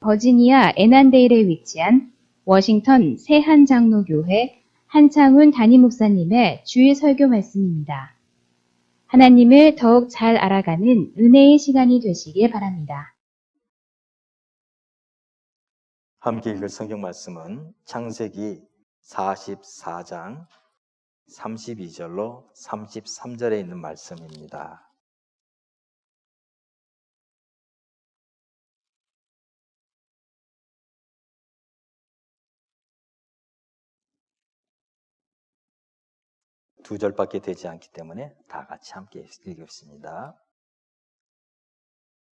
버지니아 애난데일에 위치한 워싱턴 새한장로교회 한창훈 담임목사님의 주일 설교 말씀입니다. 하나님을 더욱 잘 알아가는 은혜의 시간이 되시길 바랍니다. 함께 읽을 성경 말씀은 창세기 44장 32절로 33절에 있는 말씀입니다. 두 절밖에 되지 않기 때문에 다 같이 함께 읽겠습니다.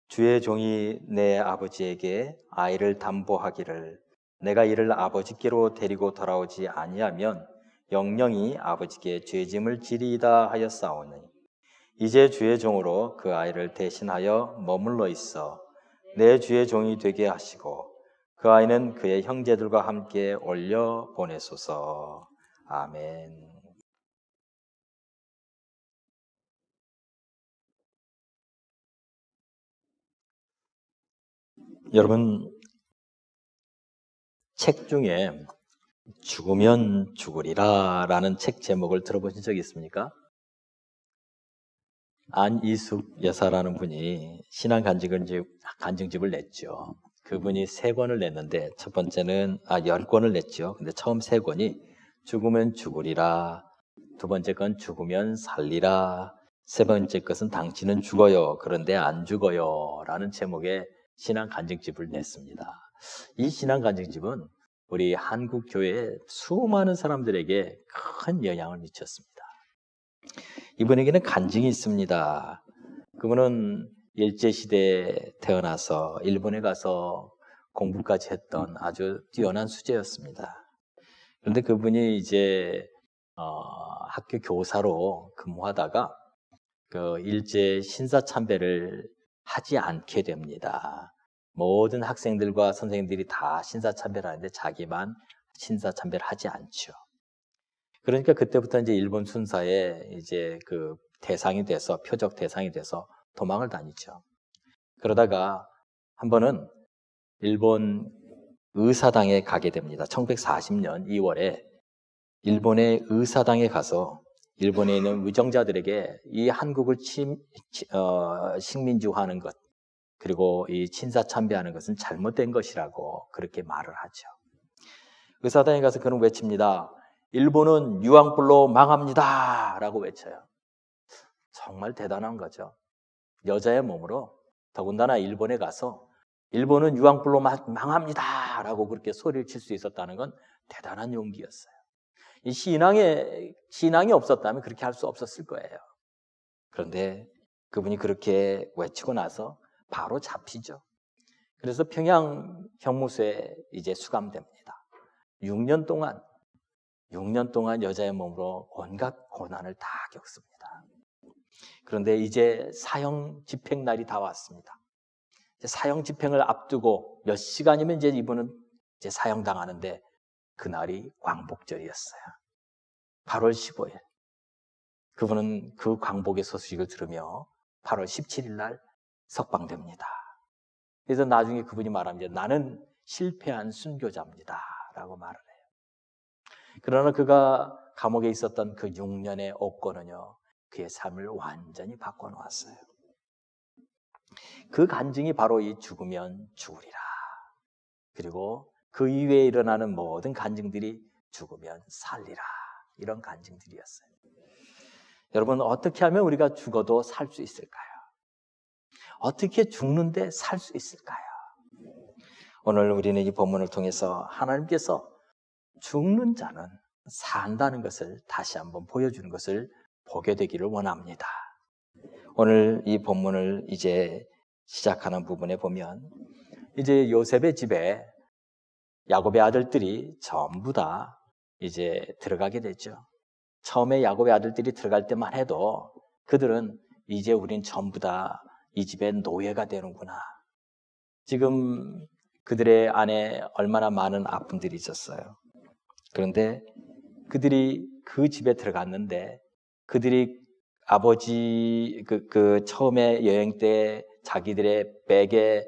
주의 종이 내 아버지에게 아이를 담보하기를 내가 이를 아버지께로 데리고 돌아오지 아니하면 영영이 아버지께 죄짐을 지리이다 하였사오니 이제 주의 종으로 그 아이를 대신하여 머물러 있어 내 주의 종이 되게 하시고 그 아이는 그의 형제들과 함께 올려 보내소서. 아멘. 여러분, 책 중에 죽으면 죽으리라 라는 책 제목을 들어보신 적이 있습니까? 안이숙 여사라는 분이 신앙 간증집을 냈죠. 그분이 3권을 냈는데 첫 번째는 10권을 냈죠. 근데 처음 3권이 죽으면 죽으리라, 두 번째 건 죽으면 살리라, 세 번째 것은 당신은 죽어요 그런데 안 죽어요 라는 제목의 신앙 간증집을 냈습니다. 이 신앙 간증집은 우리 한국 교회의 수많은 사람들에게 큰 영향을 미쳤습니다. 이분에게는 간증이 있습니다. 그분은 일제시대에 태어나서 일본에 가서 공부까지 했던 아주 뛰어난 수재였습니다. 그런데 그분이 이제 학교 교사로 근무하다가 그 일제 신사참배를 하지 않게 됩니다. 모든 학생들과 선생님들이 다 신사참배를 하는데 자기만 신사참배를 하지 않죠. 그러니까 그때부터 이제 일본 순사에 이제 그 대상이 돼서 표적 대상이 돼서 도망을 다니죠. 그러다가 한 번은 일본 의사당에 가게 됩니다. 1940년 2월에 일본의 의사당에 가서 일본에 있는 의정자들에게 이 한국을 식민지화하는 것 그리고 이 친사참배하는 것은 잘못된 것이라고 그렇게 말을 하죠. 의사당에 가서 그는 외칩니다. 일본은 유황불로 망합니다 라고 외쳐요. 정말 대단한 거죠. 여자의 몸으로 더군다나 일본에 가서 일본은 유황불로 망합니다 라고 그렇게 소리를 칠 수 있었다는 건 대단한 용기였어요. 이 신앙이 없었다면 그렇게 할 수 없었을 거예요. 그런데 그분이 그렇게 외치고 나서 바로 잡히죠. 그래서 평양 형무소에 이제 수감됩니다. 6년 동안 여자의 몸으로 온갖 고난을 다 겪습니다. 그런데 이제 사형 집행 날이 다 왔습니다. 이제 사형 집행을 앞두고 몇 시간이면 이제 이분은 이제 사형당하는데 그날이 광복절이었어요. 8월 15일. 그분은 그 광복의 소식을 들으며 8월 17일 날 석방됩니다. 그래서 나중에 그분이 말합니다. 나는 실패한 순교자입니다 라고 말을 해요. 그러나 그가 감옥에 있었던 그 6년의 옥고는요 그의 삶을 완전히 바꿔놓았어요. 그 간증이 바로 이 죽으면 죽으리라, 그리고 그 이후에 일어나는 모든 간증들이 죽으면 살리라, 이런 간증들이었어요. 여러분, 어떻게 하면 우리가 죽어도 살 수 있을까요? 어떻게 죽는데 살 수 있을까요? 오늘 우리는 이 본문을 통해서 하나님께서 죽는 자는 산다는 것을 다시 한번 보여주는 것을 보게 되기를 원합니다. 오늘 이 본문을 이제 시작하는 부분에 보면 이제 요셉의 집에 야곱의 아들들이 전부 다 이제 들어가게 되죠. 처음에 야곱의 아들들이 들어갈 때만 해도 그들은 이제 우린 전부 다 이 집의 노예가 되는구나. 지금 그들의 안에 얼마나 많은 아픔들이 있었어요. 그런데 그들이 그 집에 들어갔는데 그들이 아버지 처음에 여행 때 자기들의 백에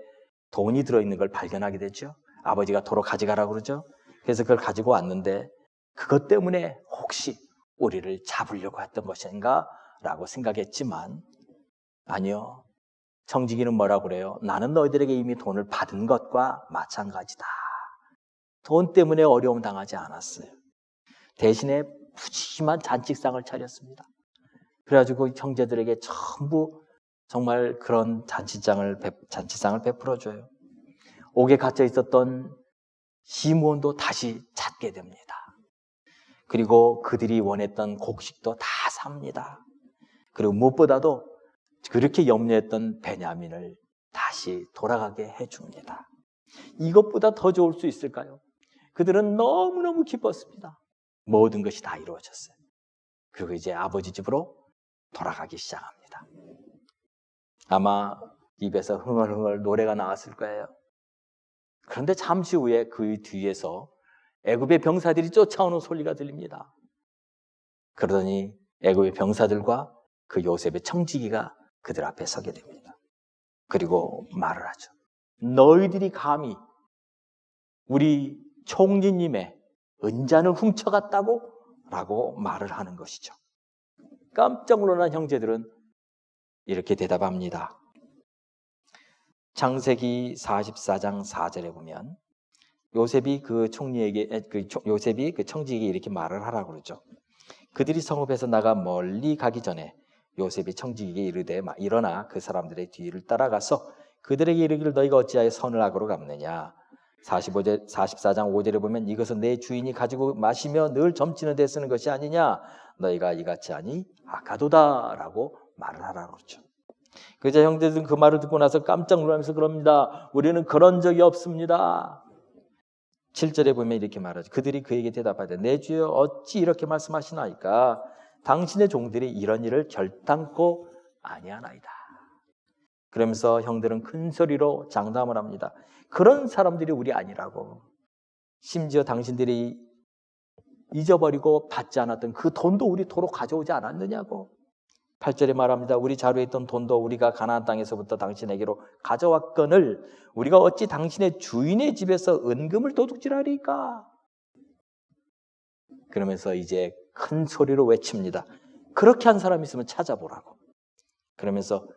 돈이 들어있는 걸 발견하게 되죠. 아버지가 도로 가져가라고 그러죠. 그래서 그걸 가지고 왔는데 그것 때문에 혹시 우리를 잡으려고 했던 것인가 라고 생각했지만 아니요. 청지기는 뭐라고 그래요? 나는 너희들에게 이미 돈을 받은 것과 마찬가지다. 돈 때문에 어려움 당하지 않았어요. 대신에 푸짐한 잔치상을 차렸습니다. 그래가지고 형제들에게 전부 정말 그런 잔치상을 베풀어줘요. 옥에 갇혀 있었던 시므온도 다시 찾게 됩니다. 그리고 그들이 원했던 곡식도 다 삽니다. 그리고 무엇보다도 그렇게 염려했던 베냐민을 다시 돌아가게 해줍니다. 이것보다 더 좋을 수 있을까요? 그들은 너무너무 기뻤습니다. 모든 것이 다 이루어졌어요. 그리고 이제 아버지 집으로 돌아가기 시작합니다. 아마 입에서 흥얼흥얼 노래가 나왔을 거예요. 그런데 잠시 후에 그 뒤에서 애굽의 병사들이 쫓아오는 소리가 들립니다. 그러더니 애굽의 병사들과 그 요셉의 청지기가 그들 앞에 서게 됩니다. 그리고 말을 하죠. 너희들이 감히 우리 총리님의 은잔을 훔쳐갔다고? 라고 말을 하는 것이죠. 깜짝 놀란 형제들은 이렇게 대답합니다. 창세기 44장 4절에 보면 요셉이 그 청지기에게 이렇게 말을 하라고 그러죠. 그들이 성읍에서 나가 멀리 가기 전에 요셉이 청지기에게 이르되 일어나 그 사람들의 뒤를 따라가서 그들에게 이르기를 너희가 어찌하여 선을 악으로 갚느냐. 44장 5절에 보면 이것은 내 주인이 가지고 마시며 늘 점치는 데 쓰는 것이 아니냐. 너희가 이같이 하니 악하도다 라고 말을 하라고 그러죠. 그자 형제들은 그 말을 듣고 나서 깜짝 놀라면서 그럽니다. 우리는 그런 적이 없습니다. 7절에 보면 이렇게 말하죠. 그들이 그에게 대답하되 내 주여 어찌 이렇게 말씀하시나이까. 당신의 종들이 이런 일을 결단코 아니하나이다. 그러면서 형들은 큰 소리로 장담을 합니다. 그런 사람들이 우리 아니라고. 심지어 당신들이 잊어버리고 받지 않았던 그 돈도 우리 도로 가져오지 않았느냐고. 8절에 말합니다. 우리 자루에 있던 돈도 우리가 가나안 땅에서부터 당신에게로 가져왔거늘 우리가 어찌 당신의 주인의 집에서 은금을 도둑질하리까? 그러면서 이제 큰 소리로 외칩니다. 그렇게 한 사람이 있으면 찾아보라고. 그러면서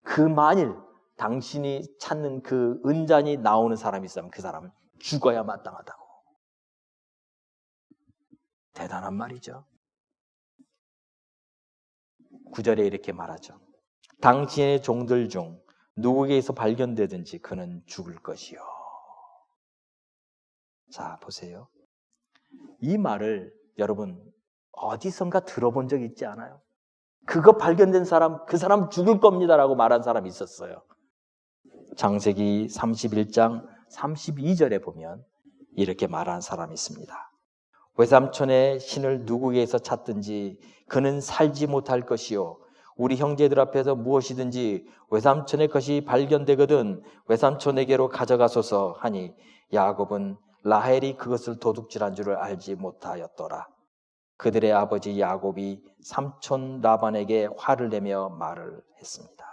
그 만일 당신이 찾는 그 은잔이 나오는 사람이 있으면 그 사람은 죽어야 마땅하다고. 대단한 말이죠. 9절에 이렇게 말하죠. 당신의 종들 중 누구에게서 발견되든지 그는 죽을 것이요. 자, 보세요. 이 말을 여러분 어디선가 들어본 적 있지 않아요? 그거 발견된 사람, 그 사람 죽을 겁니다라고 말한 사람이 있었어요. 창세기 31장 32절에 보면 이렇게 말한 사람이 있습니다. 외삼촌의 신을 누구에게서 찾든지 그는 살지 못할 것이요. 우리 형제들 앞에서 무엇이든지 외삼촌의 것이 발견되거든 외삼촌에게로 가져가소서 하니 야곱은 라헬이 그것을 도둑질한 줄을 알지 못하였더라. 그들의 아버지 야곱이 삼촌 라반에게 화를 내며 말을 했습니다.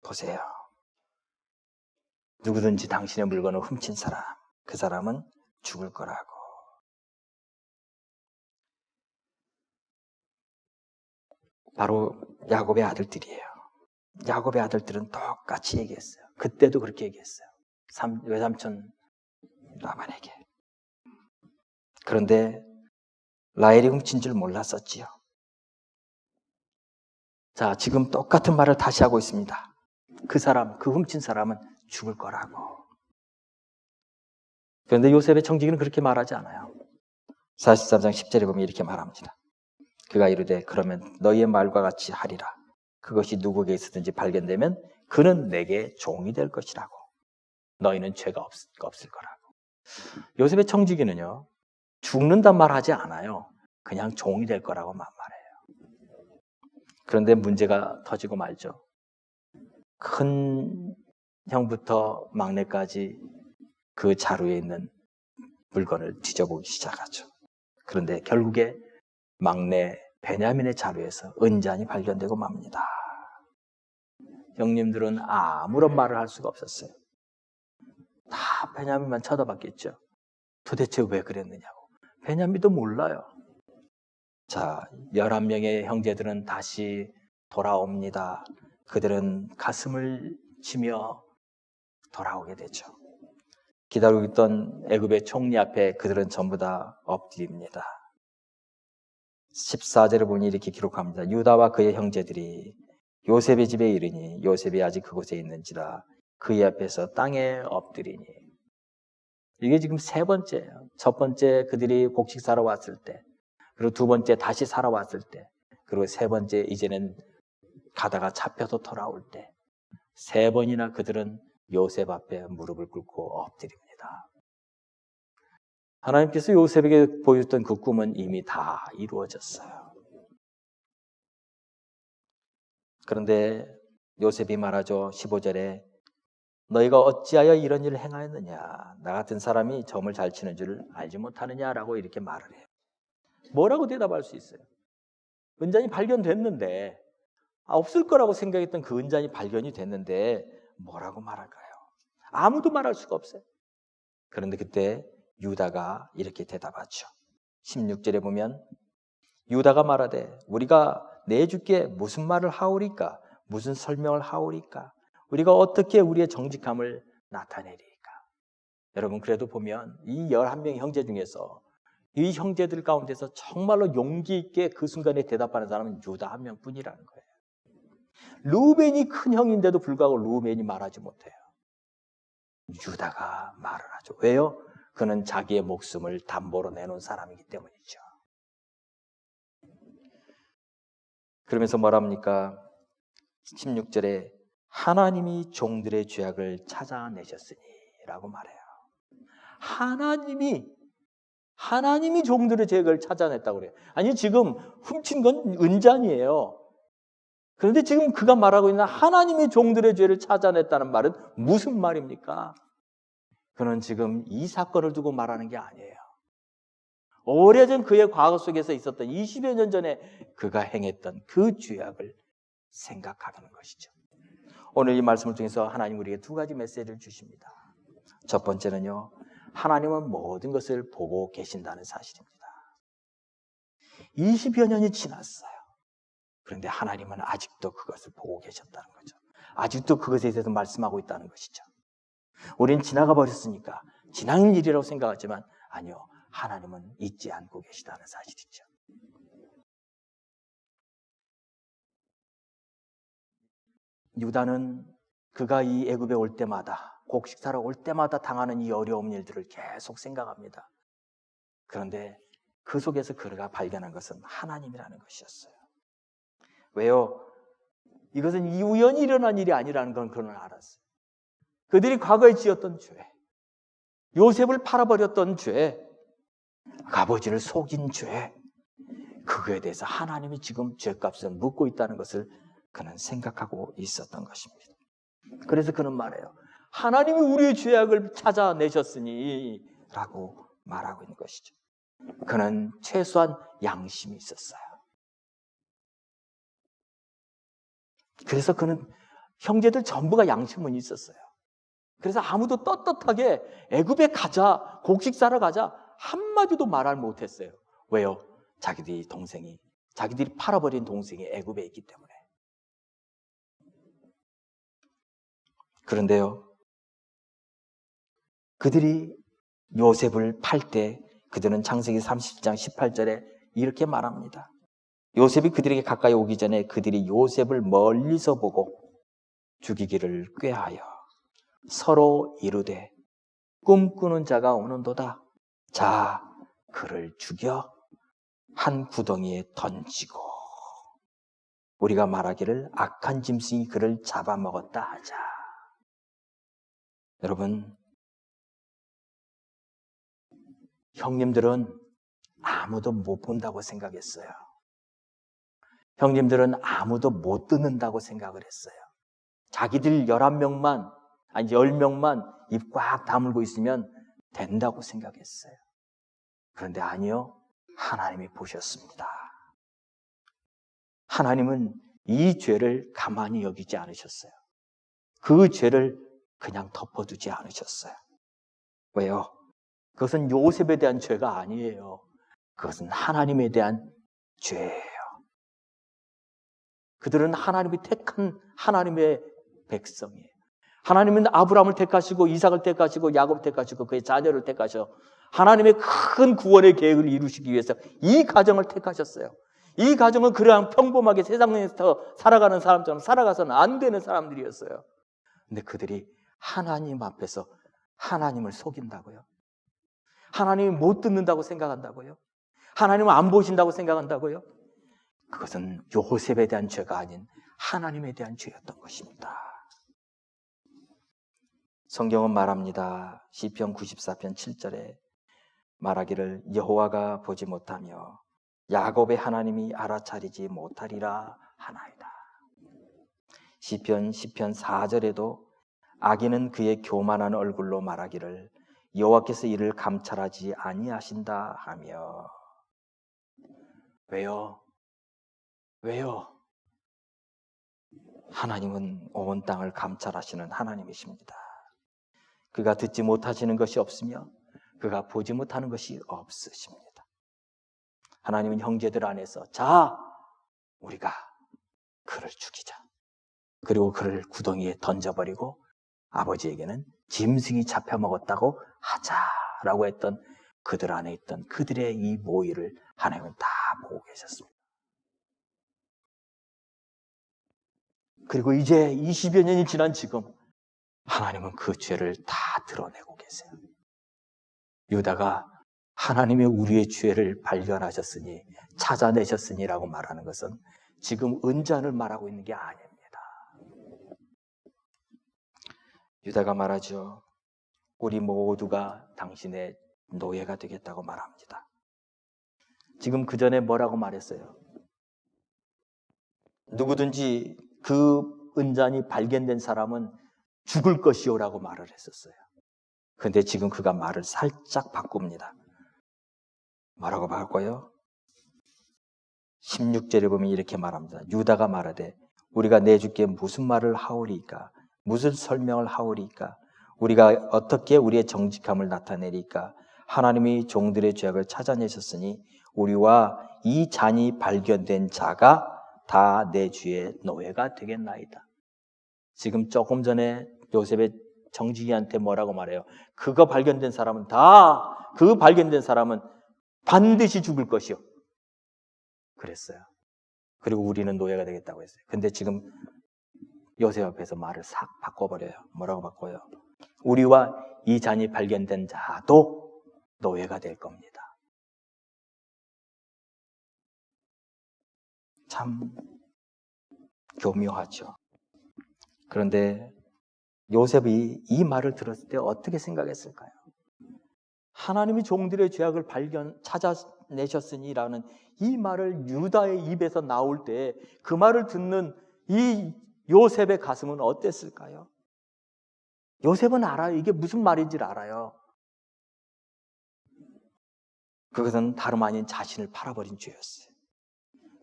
보세요. 누구든지 당신의 물건을 훔친 사람, 그 사람은 죽을 거라고. 바로 야곱의 아들들이에요. 야곱의 아들들은 똑같이 얘기했어요. 그때도 그렇게 얘기했어요. 외삼촌 라반에게. 그런데 라헬이 훔친 줄 몰랐었지요. 자, 지금 똑같은 말을 다시 하고 있습니다. 그 사람, 그 훔친 사람은 죽을 거라고. 그런데 요셉의 청지기는 그렇게 말하지 않아요. 43장 10절에 보면 이렇게 말합니다. 그가 이르되 그러면 너희의 말과 같이 하리라. 그것이 누구에게 있었든지 발견되면 그는 내게 종이 될 것이라고. 너희는 죄가 없을 거라고. 요셉의 청지기는요, 죽는단 말 하지 않아요. 그냥 종이 될 거라고 말해요. 그런데 문제가 터지고 말죠. 큰 형부터 막내까지 그 자루에 있는 물건을 뒤져보기 시작하죠. 그런데 결국에 막내 베냐민의 자루에서 은잔이 발견되고 맙니다. 형님들은 아무런 말을 할 수가 없었어요. 다 베냐민만 쳐다봤겠죠. 도대체 왜 그랬느냐고. 베냐민도 몰라요. 자, 11명의 형제들은 다시 돌아옵니다. 그들은 가슴을 치며 돌아오게 되죠. 기다리고 있던 애굽의 총리 앞에 그들은 전부 다 엎드립니다. 14절에 보니 이렇게 기록합니다. 유다와 그의 형제들이 요셉의 집에 이르니 요셉이 아직 그곳에 있는지라 그의 앞에서 땅에 엎드리니. 이게 지금 세 번째예요. 첫 번째 그들이 곡식 사러 왔을 때, 그리고 두 번째 다시 살아왔을 때, 그리고 세 번째 이제는 가다가 잡혀서 돌아올 때, 세 번이나 그들은 요셉 앞에 무릎을 꿇고 엎드립니다. 하나님께서 요셉에게 보여줬던 그 꿈은 이미 다 이루어졌어요. 그런데 요셉이 말하죠. 15절에 너희가 어찌하여 이런 일을 행하였느냐? 나 같은 사람이 점을 잘 치는 줄 알지 못하느냐라고 이렇게 말을 해요. 뭐라고 대답할 수 있어요? 은잔이 발견됐는데, 없을 거라고 생각했던 그 은잔이 발견이 됐는데 뭐라고 말할까요? 아무도 말할 수가 없어요. 그런데 그때 유다가 이렇게 대답하죠. 16절에 보면 유다가 말하되 우리가 내 주께 무슨 말을 하오리까? 무슨 설명을 하오리까? 우리가 어떻게 우리의 정직함을 나타내리까? 여러분, 그래도 보면 이 11명의 형제 중에서 이 형제들 가운데서 정말로 용기 있게 그 순간에 대답하는 사람은 유다 한 명뿐이라는 거예요. 루벤이 큰 형인데도 불구하고 루벤이 말하지 못해요. 유다가 말을 하죠. 왜요? 그는 자기의 목숨을 담보로 내놓은 사람이기 때문이죠. 그러면서 뭐랍니까? 16절에 하나님이 종들의 죄악을 찾아내셨으니 라고 말해요. 하나님이 종들의 죄악을 찾아냈다고 그래요. 아니, 지금 훔친 건 은잔이에요. 그런데 지금 그가 말하고 있는 하나님이 종들의 죄를 찾아냈다는 말은 무슨 말입니까? 그는 지금 이 사건을 두고 말하는 게 아니에요. 오래전 그의 과거 속에서 있었던 20여 년 전에 그가 행했던 그 죄악을 생각하는 것이죠. 오늘 이 말씀을 통해서 하나님 우리에게 두 가지 메시지를 주십니다. 첫 번째는요, 하나님은 모든 것을 보고 계신다는 사실입니다. 20여 년이 지났어요. 그런데 하나님은 아직도 그것을 보고 계셨다는 거죠. 아직도 그것에 대해서 말씀하고 있다는 것이죠. 우리는 지나가 버렸으니까 지난 일이라고 생각하지만 아니요, 하나님은 잊지 않고 계시다는 사실이죠. 유다는 그가 이 애굽에 올 때마다, 곡식 사러 올 때마다 당하는 이 어려운 일들을 계속 생각합니다. 그런데 그 속에서 그가 발견한 것은 하나님이라는 것이었어요. 왜요? 이것은 이 우연히 일어난 일이 아니라는 건 그는 알았어요. 그들이 과거에 지었던 죄, 요셉을 팔아버렸던 죄, 아버지를 속인 죄, 그거에 대해서 하나님이 지금 죄값을 묻고 있다는 것을 그는 생각하고 있었던 것입니다. 그래서 그는 말해요. 하나님이 우리의 죄악을 찾아내셨으니 라고 말하고 있는 것이죠. 그는 최소한 양심이 있었어요. 그래서 그는 형제들 전부가 양심은 있었어요. 그래서 아무도 떳떳하게 애굽에 가자, 곡식 사러 가자 한마디도 말을 못했어요. 왜요? 자기들이 팔아버린 동생이 애굽에 있기 때문에. 그런데요, 그들이 요셉을 팔 때 그들은 창세기 30장 18절에 이렇게 말합니다. 요셉이 그들에게 가까이 오기 전에 그들이 요셉을 멀리서 보고 죽이기를 꾀하여 서로 이르되 꿈꾸는 자가 오는도다. 자, 그를 죽여 한 구덩이에 던지고 우리가 말하기를 악한 짐승이 그를 잡아먹었다 하자. 여러분, 형님들은 아무도 못 본다고 생각했어요. 형님들은 아무도 못 듣는다고 생각을 했어요. 자기들 11명만, 아니 10명만 입 꽉 다물고 있으면 된다고 생각했어요. 그런데 아니요, 하나님이 보셨습니다. 하나님은 이 죄를 가만히 여기지 않으셨어요. 그 죄를 그냥 덮어두지 않으셨어요. 왜요? 그것은 요셉에 대한 죄가 아니에요. 그것은 하나님에 대한 죄예요. 그들은 하나님이 택한 하나님의 백성이에요. 하나님은 아브라함을 택하시고 이삭을 택하시고 야곱을 택하시고 그의 자녀를 택하셔 하나님의 큰 구원의 계획을 이루시기 위해서 이 가정을 택하셨어요. 이 가정은 그냥 평범하게 세상에서 살아가는 사람처럼 살아가서는 안 되는 사람들이었어요. 근데 그들이 하나님 앞에서 하나님을 속인다고요? 하나님이 못 듣는다고 생각한다고요? 하나님을 안 보신다고 생각한다고요? 그것은 요셉에 대한 죄가 아닌 하나님에 대한 죄였던 것입니다. 성경은 말합니다. 시편 94편 7절에 말하기를 여호와가 보지 못하며 야곱의 하나님이 알아차리지 못하리라 하나이다. 시편 10편 4절에도 악인은 그의 교만한 얼굴로 말하기를 여호와께서 이를 감찰하지 아니하신다 하며. 왜요? 왜요? 하나님은 온 땅을 감찰하시는 하나님이십니다. 그가 듣지 못하시는 것이 없으며 그가 보지 못하는 것이 없으십니다. 하나님은 형제들 안에서 자, 우리가 그를 죽이자. 그리고 그를 구덩이에 던져버리고 아버지에게는 짐승이 잡혀먹었다고 하자라고 했던 그들 안에 있던 그들의 이 모의를 하나님은 다 보고 계셨습니다. 그리고 이제 20여 년이 지난 지금 하나님은 그 죄를 다 드러내고 계세요. 유다가 하나님이 우리의 죄를 발견하셨으니 찾아내셨으니라고 말하는 것은 지금 은잔을 말하고 있는 게 아닙니다. 유다가 말하죠. 우리 모두가 당신의 노예가 되겠다고 말합니다. 지금 그 전에 뭐라고 말했어요? 누구든지 그 은잔이 발견된 사람은 죽을 것이요라고 말을 했었어요. 그런데 지금 그가 말을 살짝 바꿉니다. 뭐라고 바꿔요? 16절에 보면 이렇게 말합니다. 유다가 말하되 우리가 내 주께 무슨 말을 하오리까? 무슨 설명을 하오리까? 우리가 어떻게 우리의 정직함을 나타내리까? 하나님이 종들의 죄악을 찾아내셨으니 우리와 이 잔이 발견된 자가 다 내 주의 노예가 되겠나이다. 지금 조금 전에 요셉의 정직이한테 뭐라고 말해요? 그거 발견된 사람은 그 발견된 사람은 반드시 죽을 것이요. 그랬어요. 그리고 우리는 노예가 되겠다고 했어요. 근데 지금 요셉 앞에서 말을 싹 바꿔버려요. 뭐라고 바꿔요? 우리와 이 잔이 발견된 자도 노예가 될 겁니다. 참 교묘하죠. 그런데 요셉이 이 말을 들었을 때 어떻게 생각했을까요? 하나님이 종들의 죄악을 찾아내셨으니라는 이 말을 유다의 입에서 나올 때 그 말을 듣는 이 요셉의 가슴은 어땠을까요? 요셉은 알아요. 이게 무슨 말인지를 알아요. 그것은 다름 아닌 자신을 팔아버린 죄였어요.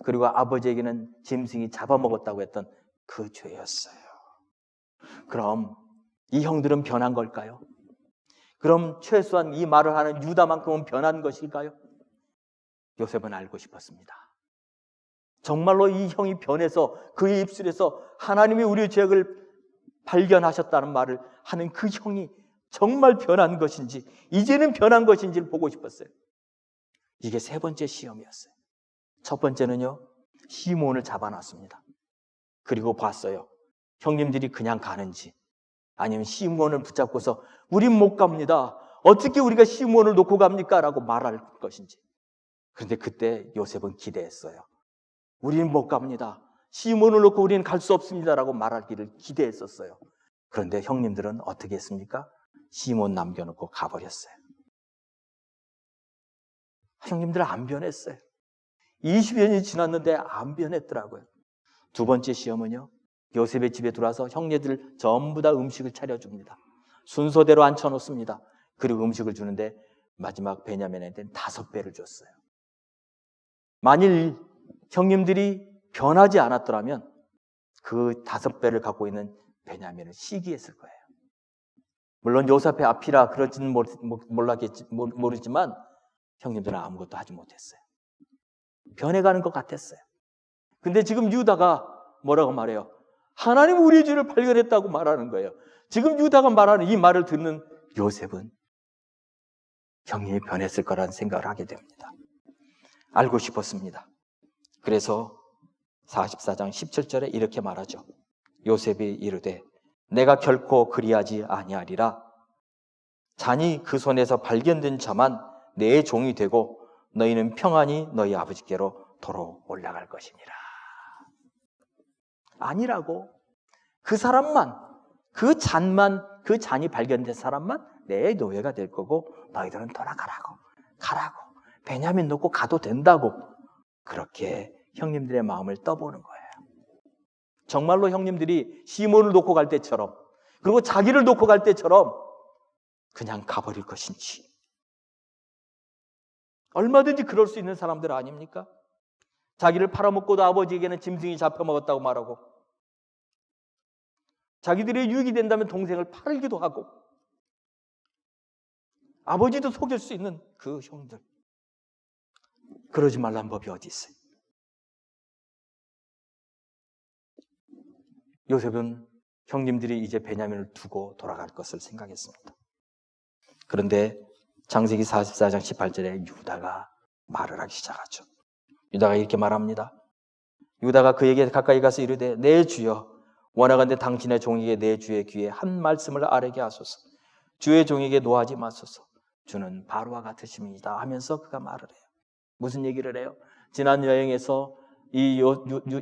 그리고 아버지에게는 짐승이 잡아먹었다고 했던 그 죄였어요. 그럼 이 형들은 변한 걸까요? 그럼 최소한 이 말을 하는 유다만큼은 변한 것일까요? 요셉은 알고 싶었습니다. 정말로 이 형이 변해서 그의 입술에서 하나님이 우리의 죄악을 발견하셨다는 말을 하는 그 형이 정말 변한 것인지, 이제는 변한 것인지를 보고 싶었어요. 이게 세 번째 시험이었어요. 첫 번째는요, 시므온을 잡아놨습니다. 그리고 봤어요. 형님들이 그냥 가는지 아니면 시므온을 붙잡고서 우린 못 갑니다. 어떻게 우리가 시므온을 놓고 갑니까? 라고 말할 것인지. 그런데 그때 요셉은 기대했어요. 우리는 못 갑니다. 시므온을 놓고 우리는 갈 수 없습니다. 라고 말하기를 기대했었어요. 그런데 형님들은 어떻게 했습니까? 시므온 남겨놓고 가버렸어요. 형님들은 안 변했어요. 20여 년이 지났는데 안 변했더라고요. 두 번째 시험은요, 요셉의 집에 들어와서 형제들 전부 다 음식을 차려줍니다. 순서대로 앉혀놓습니다. 그리고 음식을 주는데 마지막 베냐민한테는 5배를 줬어요. 만일 형님들이 변하지 않았더라면 그 5배를 갖고 있는 베냐민은 시기했을 거예요. 물론 요셉의 앞이라 그러지는 모르지만 형님들은 아무것도 하지 못했어요. 변해가는 것 같았어요. 근데 지금 유다가 뭐라고 말해요? 하나님 우리의 죄를 발견했다고 말하는 거예요. 지금 유다가 말하는 이 말을 듣는 요셉은 형님이 변했을 거라는 생각을 하게 됩니다. 알고 싶었습니다. 그래서 44장 17절에 이렇게 말하죠. 요셉이 이르되 내가 결코 그리하지 아니하리라. 잔이 그 손에서 발견된 자만 내 종이 되고 너희는 평안히 너희 아버지께로 도로 올라갈 것이니라. 아니라고. 그 사람만, 그 잔이 발견된 사람만 내 노예가 될 거고 너희들은 돌아가라고. 가라고. 베냐민 놓고 가도 된다고. 그렇게 형님들의 마음을 떠보는 거예요. 정말로 형님들이 시몬을 놓고 갈 때처럼, 그리고 자기를 놓고 갈 때처럼 그냥 가버릴 것인지. 얼마든지 그럴 수 있는 사람들 아닙니까? 자기를 팔아먹고도 아버지에게는 짐승이 잡혀먹었다고 말하고, 자기들의 유익이 된다면 동생을 팔기도 하고, 아버지도 속일 수 있는 그 형들. 그러지 말란 법이 어디 있어요? 요셉은 형님들이 이제 베냐민을 두고 돌아갈 것을 생각했습니다. 그런데 창세기 44장 18절에 유다가 말을 하기 시작하죠. 유다가 이렇게 말합니다. 유다가 그에게 가까이 가서 이르되 내 주여 원하건대 당신의 종에게 내 주의 귀에 한 말씀을 아뢰게 하소서. 주의 종에게 노하지 마소서. 주는 바로와 같으십니다 하면서 그가 말을 해요. 무슨 얘기를 해요? 지난 여행에서 이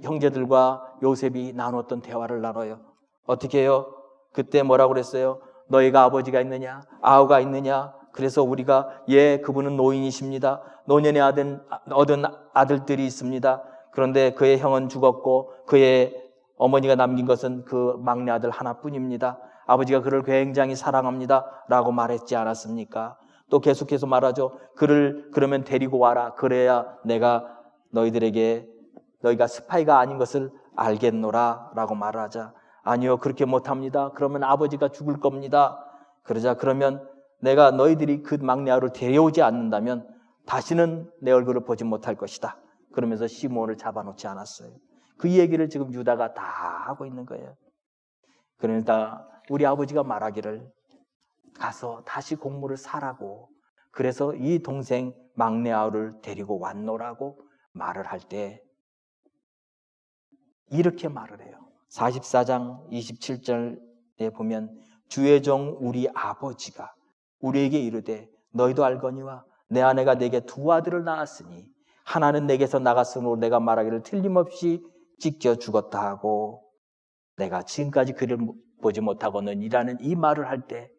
형제들과 요셉이 나눴던 대화를 나눠요. 어떻게 해요? 그때 뭐라고 그랬어요? 너희가 아버지가 있느냐? 아우가 있느냐? 그래서 우리가 그분은 노인이십니다. 노년에 얻은 아들들이 있습니다. 그런데 그의 형은 죽었고 그의 어머니가 남긴 것은 그 막내 아들 하나뿐입니다. 아버지가 그를 굉장히 사랑합니다 라고 말했지 않았습니까? 또 계속해서 말하죠. 그를 그러면 데리고 와라. 그래야 내가 너희가 스파이가 아닌 것을 알겠노라 라고 말을 하자. 아니요, 그렇게 못합니다. 그러면 아버지가 죽을 겁니다. 그러자 그러면 내가 너희들이 그 막내 아우를 데려오지 않는다면 다시는 내 얼굴을 보지 못할 것이다. 그러면서 시몬을 잡아놓지 않았어요. 그 얘기를 지금 유다가 다 하고 있는 거예요. 그러니까 우리 아버지가 말하기를 가서 다시 공물을 사라고, 그래서 이 동생 막내 아우를 데리고 왔노라고 말을 할 때 이렇게 말을 해요. 44장 27절에 보면 주의 종 우리 아버지가 우리에게 이르되 너희도 알거니와 내 아내가 내게 2 아들을 낳았으니 하나는 내게서 나갔으므로 내가 말하기를 틀림없이 찢겨 죽었다 하고 내가 지금까지 그를 보지 못하고는이라는 이 말을 할 때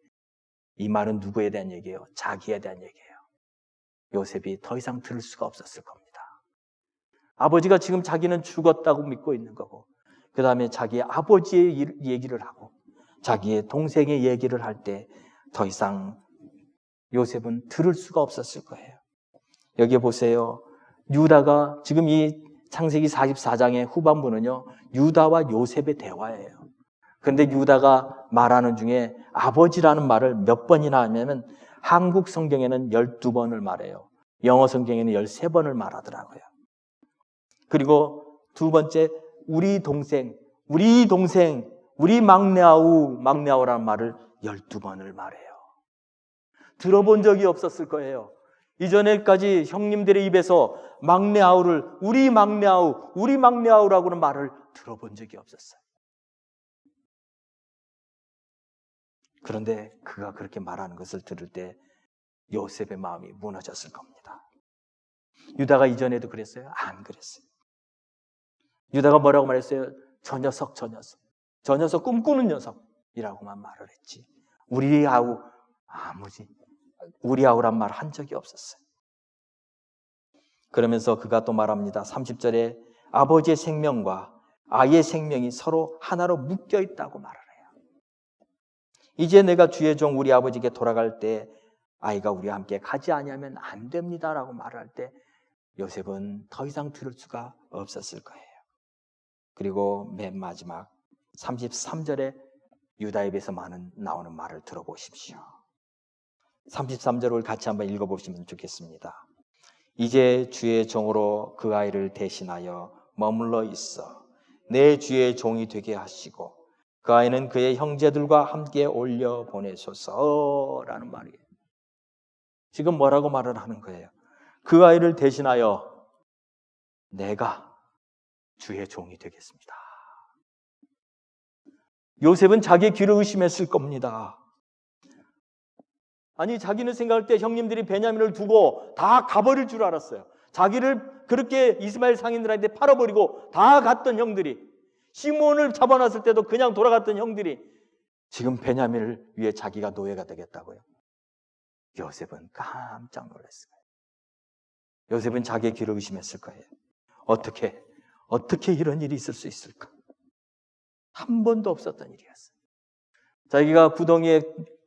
이 말은 누구에 대한 얘기예요? 자기에 대한 얘기예요. 요셉이 더 이상 들을 수가 없었을 겁니다. 아버지가 지금 자기는 죽었다고 믿고 있는 거고, 그 다음에 자기의 아버지의 얘기를 하고 자기의 동생의 얘기를 할 때 더 이상 요셉은 들을 수가 없었을 거예요. 여기 보세요. 유다가 지금 이 창세기 44장의 후반부는요, 유다와 요셉의 대화예요. 그런데 유다가 말하는 중에 아버지라는 말을 몇 번이나 하냐면 한국 성경에는 12번을 말해요. 영어 성경에는 13번을 말하더라고요. 그리고 2번째, 우리 동생, 우리 막내아우라는 말을 12번을 말해요. 들어본 적이 없었을 거예요. 이전에까지 형님들의 입에서 막내아우를 우리 막내아우라고는 말을 들어본 적이 없었어요. 그런데 그가 그렇게 말하는 것을 들을 때 요셉의 마음이 무너졌을 겁니다. 유다가 이전에도 그랬어요? 안 그랬어요. 유다가 뭐라고 말했어요? 저 녀석 꿈꾸는 녀석이라고만 말을 했지 우리 아우란 말 한 적이 없었어요. 그러면서 그가 또 말합니다. 30절에 아버지의 생명과 아이의 생명이 서로 하나로 묶여 있다고 말을 해요. 이제 내가 주의 종 우리 아버지께 돌아갈 때 아이가 우리와 함께 가지 아니하면 안 됩니다라고 말을 할 때 요셉은 더 이상 들을 수가 없었을 거예요. 그리고 맨 마지막 33절에 유다에 비해서 많은 나오는 말을 들어보십시오. 33절을 같이 한번 읽어보시면 좋겠습니다. 이제 주의 종으로 그 아이를 대신하여 머물러 있어 내 주의 종이 되게 하시고 그 아이는 그의 형제들과 함께 올려 보내소서라는 말이에요. 지금 뭐라고 말을 하는 거예요? 그 아이를 대신하여 내가 주의 종이 되겠습니다. 요셉은 자기의 귀를 의심했을 겁니다. 아니, 자기는 생각할 때 형님들이 베냐민을 두고 다 가버릴 줄 알았어요. 자기를 그렇게 이스마엘 상인들한테 팔아버리고 다 갔던 형들이, 시몬을 잡아놨을 때도 그냥 돌아갔던 형들이 지금 베냐민을 위해 자기가 노예가 되겠다고요. 요셉은 깜짝 놀랐어요. 요셉은 자기의 귀를 의심했을 거예요. 어떻게 이런 일이 있을 수 있을까? 한 번도 없었던 일이었어요. 자기가 구덩이에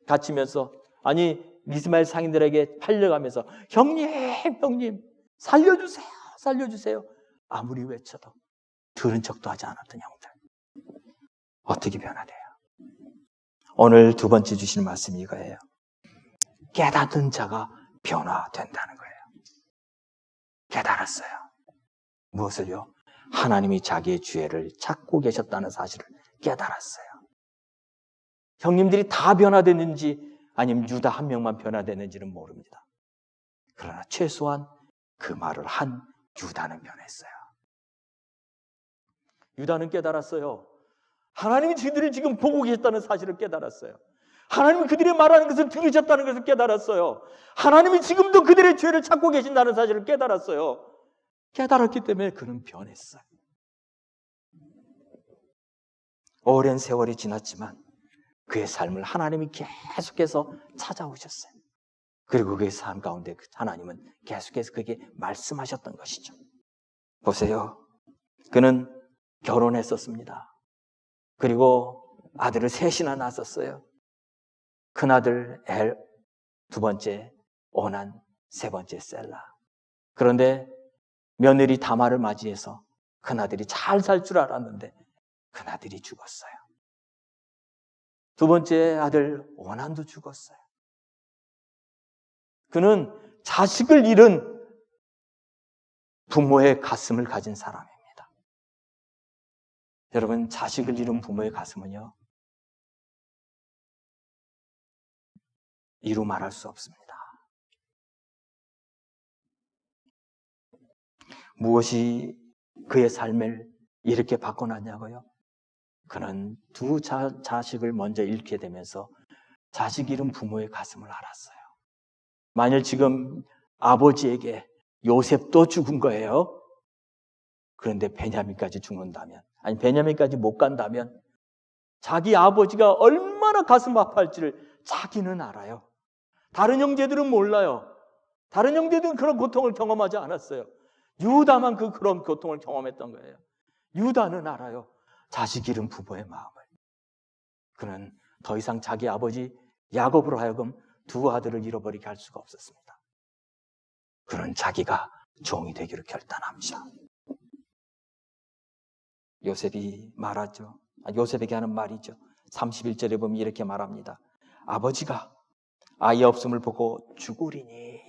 갇히면서, 아니 이스마엘 상인들에게 팔려가면서 형님 살려주세요 아무리 외쳐도 들은 척도 하지 않았던 형들, 어떻게 변화돼요? 오늘 두 번째 주시는 말씀이 이거예요. 깨닫는 자가 변화된다는 거예요. 깨달았어요. 무엇을요? 하나님이 자기의 죄를 찾고 계셨다는 사실을 깨달았어요. 형님들이 다 변화됐는지 아니면 유다 한 명만 변화됐는지는 모릅니다. 그러나 최소한 그 말을 한 유다는 변했어요. 유다는 깨달았어요. 하나님이 그들을 지금 보고 계셨다는 사실을 깨달았어요. 하나님이 그들이 말하는 것을 들으셨다는 것을 깨달았어요. 하나님이 지금도 그들의 죄를 찾고 계신다는 사실을 깨달았어요. 깨달았기 때문에 그는 변했어요. 오랜 세월이 지났지만 그의 삶을 하나님이 계속해서 찾아오셨어요. 그리고 그의 삶 가운데 하나님은 계속해서 그에게 말씀하셨던 것이죠. 보세요. 그는 결혼했었습니다. 그리고 아들을 셋이나 낳았었어요. 큰아들 엘, 두 번째 오난, 세 번째 셀라. 그런데 며느리 다말을 맞이해서 큰아들이 잘 살 줄 알았는데 큰아들이 죽었어요. 두 번째 아들 오난도 죽었어요. 그는 자식을 잃은 부모의 가슴을 가진 사람입니다. 여러분, 자식을 잃은 부모의 가슴은요, 이루 말할 수 없습니다. 무엇이 그의 삶을 이렇게 바꿔놨냐고요? 그는 두 자식을 먼저 잃게 되면서 자식 잃은 부모의 가슴을 알았어요. 만일 지금 아버지에게 요셉도 죽은 거예요. 그런데 베냐민까지 죽는다면, 아니 베냐민까지 못 간다면 자기 아버지가 얼마나 가슴 아파할지를 자기는 알아요. 다른 형제들은 몰라요. 다른 형제들은 그런 고통을 경험하지 않았어요. 유다만 그런 고통을 경험했던 거예요. 유다는 알아요. 자식 잃은 부모의 마음을. 그는 더 이상 자기 아버지 야곱으로 하여금 두 아들을 잃어버리게 할 수가 없었습니다. 그는 자기가 종이 되기로 결단합니다. 요셉이 말하죠. 요셉에게 하는 말이죠. 31절에 보면 이렇게 말합니다. 아버지가 아이 없음을 보고 죽으리니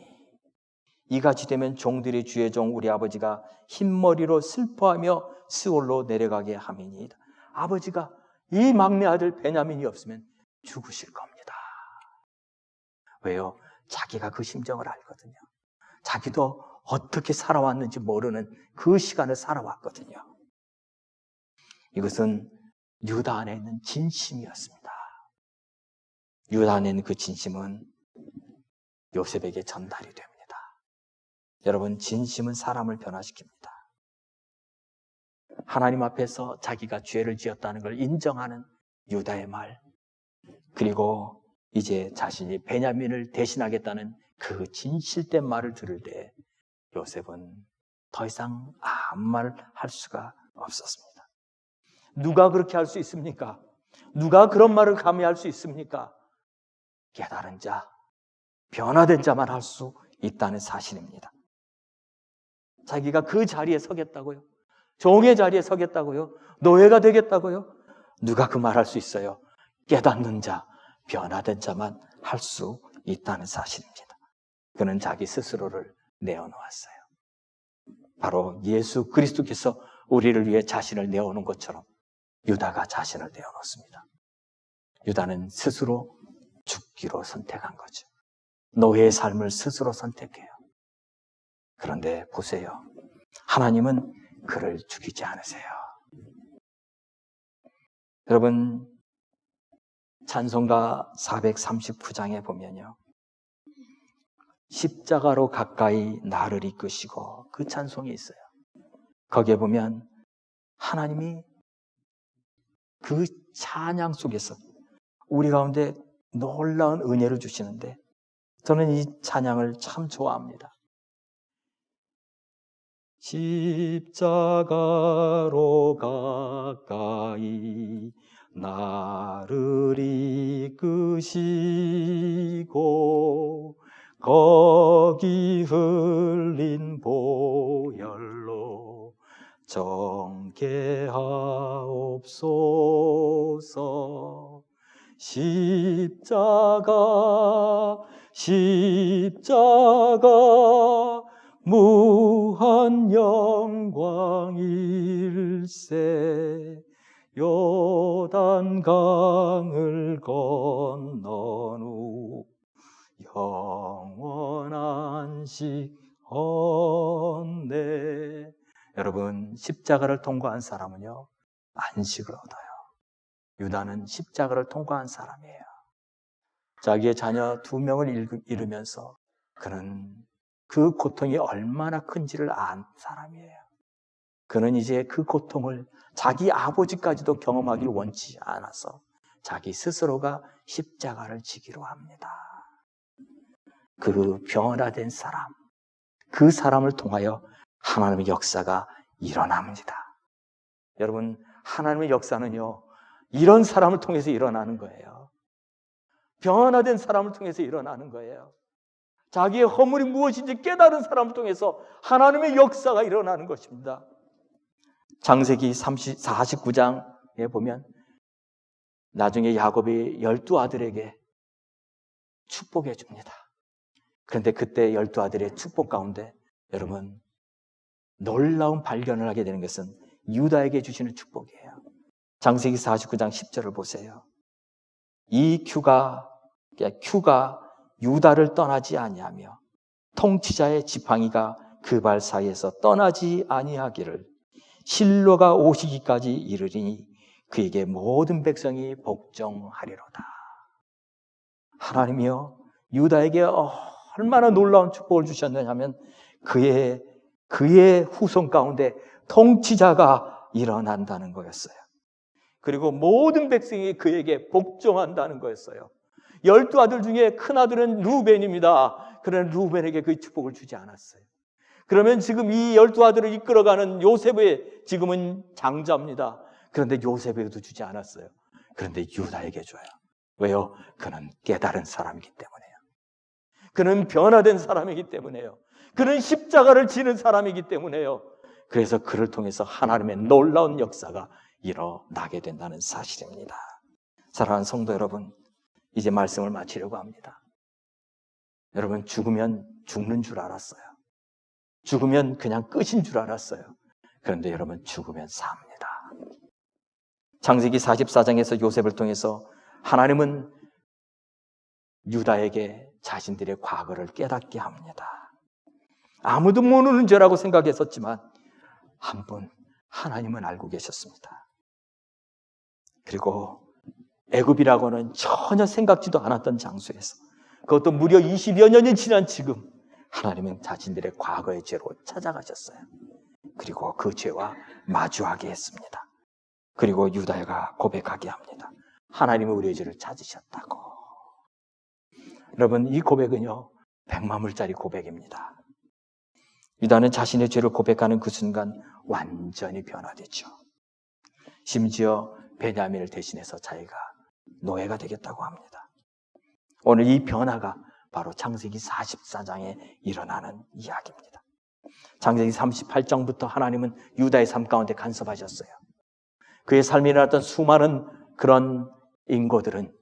이같이 되면 종들이 주의 종 우리 아버지가 흰머리로 슬퍼하며 스올로 내려가게 함이니이다. 아버지가 이 막내 아들 베냐민이 없으면 죽으실 겁니다. 왜요? 자기가 그 심정을 알거든요. 자기도 어떻게 살아왔는지 모르는 그 시간을 살아왔거든요. 이것은 유다 안에 있는 진심이었습니다. 유다 안에 있는 그 진심은 요셉에게 전달이 됩니다. 여러분, 진심은 사람을 변화시킵니다. 하나님 앞에서 자기가 죄를 지었다는 걸 인정하는 유다의 말, 그리고 이제 자신이 베냐민을 대신하겠다는 그 진실된 말을 들을 때 요셉은 더 이상 아무 말 할 수가 없었습니다. 누가 그렇게 할 수 있습니까? 누가 그런 말을 감히 할 수 있습니까? 깨달은 자, 변화된 자만 할 수 있다는 사실입니다. 자기가 그 자리에 서겠다고요? 종의 자리에 서겠다고요? 노예가 되겠다고요? 누가 그 말할 수 있어요? 깨닫는 자, 변화된 자만 할 수 있다는 사실입니다. 그는 자기 스스로를 내어놓았어요. 바로 예수 그리스도께서 우리를 위해 자신을 내어놓은 것처럼 유다가 자신을 내어놓습니다. 유다는 스스로 죽기로 선택한 거죠. 노예의 삶을 스스로 선택해요. 그런데 보세요. 하나님은 그를 죽이지 않으세요. 여러분, 찬송가 439장에 보면요. 십자가로 가까이 나를 이끄시고 그 찬송이 있어요. 거기에 보면 하나님이 그 찬양 속에서 우리 가운데 놀라운 은혜를 주시는데 저는 이 찬양을 참 좋아합니다. 십자가로 가까이 나를 이끄시고 거기 흘린 보혈로 정케하옵소서. 십자가 무한 영광일세. 요단강을 건넌 후 영원한 시 얻네. 여러분, 십자가를 통과한 사람은요, 안식을 얻어요. 유다는 십자가를 통과한 사람이에요. 자기의 자녀 2명을 잃으면서 그는 그 고통이 얼마나 큰지를 안 사람이에요. 그는 이제 그 고통을 자기 아버지까지도 경험하기를 원치 않아서 자기 스스로가 십자가를 지기로 합니다. 그 변화된 사람, 그 사람을 통하여 하나님의 역사가 일어납니다. 여러분, 하나님의 역사는요, 이런 사람을 통해서 일어나는 거예요. 변화된 사람을 통해서 일어나는 거예요. 자기의 허물이 무엇인지 깨달은 사람을 통해서 하나님의 역사가 일어나는 것입니다. 창세기 49장에 보면 나중에 야곱이 12아들에게 축복해 줍니다. 그런데 그때 12아들의 축복 가운데 여러분, 놀라운 발견을 하게 되는 것은 유다에게 주시는 축복이에요. 창세기 49장 10절을 보세요. 이 큐가 유다를 떠나지 아니하며 통치자의 지팡이가 그 발 사이에서 떠나지 아니하기를 실로가 오시기까지 이르리니 그에게 모든 백성이 복종하리로다. 하나님이요, 유다에게 얼마나 놀라운 축복을 주셨느냐면 그의 후손 가운데 통치자가 일어난다는 거였어요. 그리고 모든 백성이 그에게 복종한다는 거였어요. 12아들 중에 큰아들은 루벤입니다. 그러나 루벤에게 그 축복을 주지 않았어요. 그러면 지금 이 12아들을 이끌어가는 요셉의 지금은 장자입니다. 그런데 요셉에게도 주지 않았어요. 그런데 유다에게 줘요. 왜요? 그는 깨달은 사람이기 때문에요. 그는 변화된 사람이기 때문에요. 그는 십자가를 지는 사람이기 때문에요. 그래서 그를 통해서 하나님의 놀라운 역사가 일어나게 된다는 사실입니다. 사랑하는 성도 여러분, 이제 말씀을 마치려고 합니다. 여러분, 죽으면 죽는 줄 알았어요. 죽으면 그냥 끝인 줄 알았어요. 그런데 여러분, 죽으면 삽니다. 창세기 44장에서 요셉을 통해서 하나님은 유다에게 자신들의 과거를 깨닫게 합니다. 아무도 모르는 죄라고 생각했었지만 한 분 하나님은 알고 계셨습니다. 그리고 애굽이라고는 전혀 생각지도 않았던 장소에서, 그것도 무려 20여 년이 지난 지금 하나님은 자신들의 과거의 죄로 찾아가셨어요. 그리고 그 죄와 마주하게 했습니다. 그리고 유다가 고백하게 합니다. 하나님은 우리의 죄를 찾으셨다고. 여러분, 이 고백은요, 100만불짜리 고백입니다. 유다는 자신의 죄를 고백하는 그 순간 완전히 변화되죠. 심지어 베냐민을 대신해서 자기가 노예가 되겠다고 합니다. 오늘 이 변화가 바로 창세기 44장에 일어나는 이야기입니다. 창세기 38장부터 하나님은 유다의 삶 가운데 간섭하셨어요. 그의 삶이 일어났던 수많은 그런 인고들은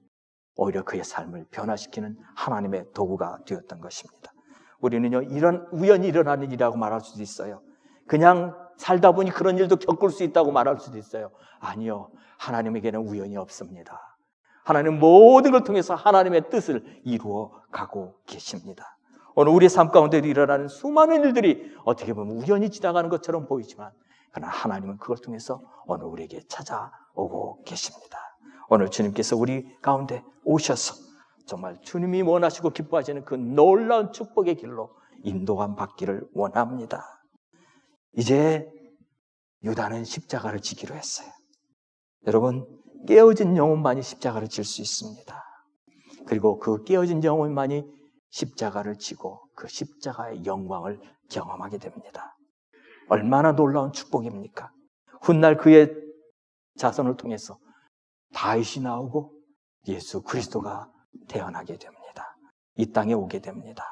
오히려 그의 삶을 변화시키는 하나님의 도구가 되었던 것입니다. 우리는요, 이런 우연히 일어나는 일이라고 말할 수도 있어요. 그냥 살다 보니 그런 일도 겪을 수 있다고 말할 수도 있어요. 아니요, 하나님에게는 우연이 없습니다. 하나님은 모든 걸 통해서 하나님의 뜻을 이루어 가고 계십니다. 오늘 우리의 삶 가운데 일어나는 수많은 일들이 어떻게 보면 우연히 지나가는 것처럼 보이지만, 그러나 하나님은 그걸 통해서 오늘 우리에게 찾아오고 계십니다. 오늘 주님께서 우리 가운데 오셔서 정말 주님이 원하시고 기뻐하시는 그 놀라운 축복의 길로 인도함 받기를 원합니다. 이제 유다는 십자가를 지기로 했어요. 여러분, 깨어진 영혼만이 십자가를 질 수 있습니다. 그리고 그 깨어진 영혼만이 십자가를 지고 그 십자가의 영광을 경험하게 됩니다. 얼마나 놀라운 축복입니까? 훗날 그의 자손을 통해서 다윗이 나오고 예수 그리스도가 태어나게 됩니다. 이 땅에 오게 됩니다.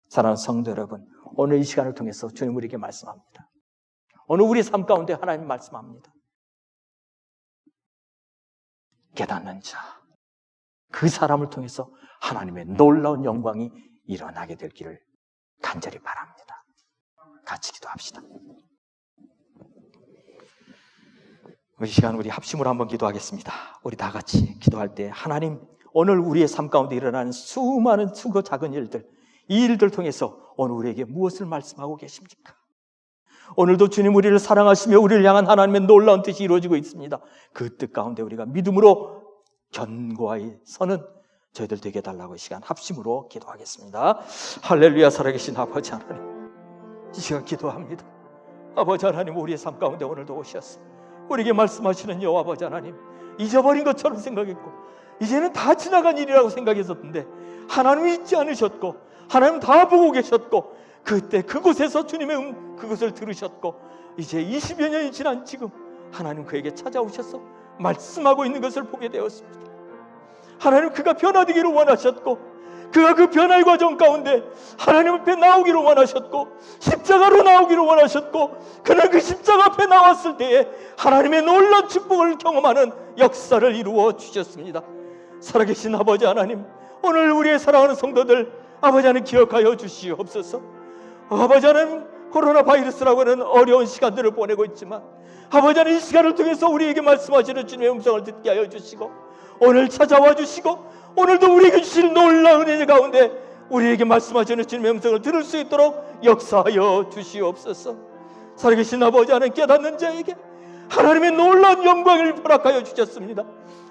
사랑하는 성도 여러분, 오늘 이 시간을 통해서 주님 우리에게 말씀합니다. 오늘 우리 삶 가운데 하나님 말씀합니다. 깨닫는 자, 그 사람을 통해서 하나님의 놀라운 영광이 일어나게 될 길을 간절히 바랍니다. 같이 기도합시다. 이 시간 우리 합심으로 한번 기도하겠습니다. 우리 다 같이 기도할 때, 하나님, 오늘 우리의 삶 가운데 일어나는 수많은 크고 작은 일들, 이 일들 통해서 오늘 우리에게 무엇을 말씀하고 계십니까? 오늘도 주님 우리를 사랑하시며 우리를 향한 하나님의 놀라운 뜻이 이루어지고 있습니다. 그 뜻 가운데 우리가 믿음으로 견고하게 서는 저희들 되게 해달라고 이 시간 합심으로 기도하겠습니다. 할렐루야. 살아계신 아버지 하나님, 이 시간 기도합니다. 아버지 하나님, 우리의 삶 가운데 오늘도 오셔서 우리에게 말씀하시는 여호와 아버지 하나님, 잊어버린 것처럼 생각했고 이제는 다 지나간 일이라고 생각했었는데 하나님이 잊지 않으셨고 하나님 다 보고 계셨고 그때 그곳에서 주님의 그것을 들으셨고 이제 20여 년이 지난 지금 하나님 그에게 찾아오셔서 말씀하고 있는 것을 보게 되었습니다. 하나님, 그가 변화되기를 원하셨고 그가 그 변화의 과정 가운데 하나님 앞에 나오기를 원하셨고 십자가로 나오기를 원하셨고, 그는 그 십자가 앞에 나왔을 때에 하나님의 놀라운 축복을 경험하는 역사를 이루어 주셨습니다. 살아계신 아버지 하나님, 오늘 우리의 사랑하는 성도들 아버지 하나님 기억하여 주시옵소서. 아버지 하나님, 코로나 바이러스라고 하는 어려운 시간들을 보내고 있지만 아버지 하나님, 이 시간을 통해서 우리에게 말씀하시는 주님의 음성을 듣게 하여 주시고 오늘 찾아와 주시고 오늘도 우리에게 주실 놀라운 은혜 가운데 우리에게 말씀하시는 주님의 음성을 들을 수 있도록 역사하여 주시옵소서. 살아계신 아버지 하나님, 깨닫는 자에게 하나님의 놀라운 영광을 허락하여 주셨습니다.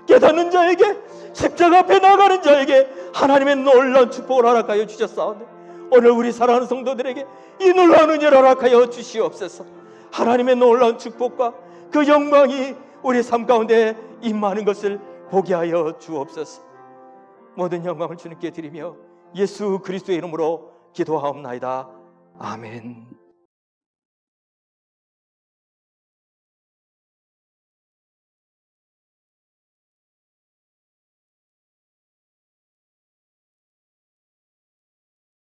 깨닫는 자에게, 십자가 앞에 나가는 자에게 하나님의 놀라운 축복을 허락하여 주셨사오니 오늘 우리 사랑하는 성도들에게 이 놀라운 은혜를 허락하여 주시옵소서. 하나님의 놀라운 축복과 그 영광이 우리 삶 가운데 임하는 것을 보게 하여 주옵소서. 모든 영광을 주님께 드리며 예수 그리스도의 이름으로 기도하옵나이다. 아멘.